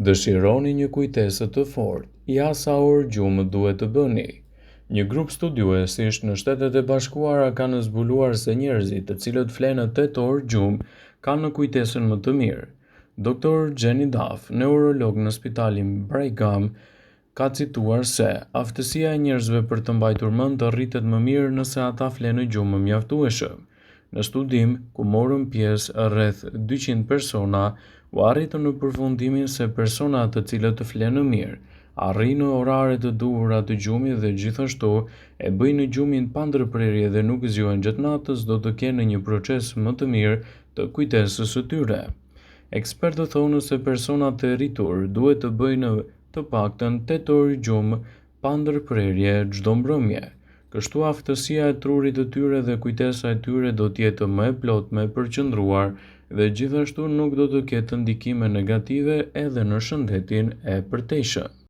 Dëshironi një kujtesë të fortë, ja sa orë gjumë duhet të bëni. Një grup studiuesish në Shtetet e Bashkuara kanë zbuluar se njerëzit të cilët flenë 8 orë gjumë kanë në kujtesën më të mirë. Dr. Jenny Duff, neurolog në Spitalin Brigham, ka cituar se aftësia e njerëzve për të mbajtur mend të rritet më mirë nëse ata flenë gjumë mjaftueshëm. Në studim, ku morën pjesë rreth 200 persona, u arritën në përfundimin se persona të cilët flenë mirë, arrijnë orare të duhura të gjumit dhe gjithashtu e bëjnë gjumin pa ndërprerje dhe nuk zgjohen gjatë natës do të kenë një proces më të mirë të kujtesës së tyre. Ekspertët thonë se personat e rritur duhet të bëjnë të paktën 8 orë gjumë pa ndërprerje çdo mbrëmje. Kështu aftësia e trurit të tyre dhe kujtesa e tyre do të jetë më e plotë, më e përqendruar dhe gjithashtu nuk do të ketë ndikime negative edhe në shëndetin e përtejshëm.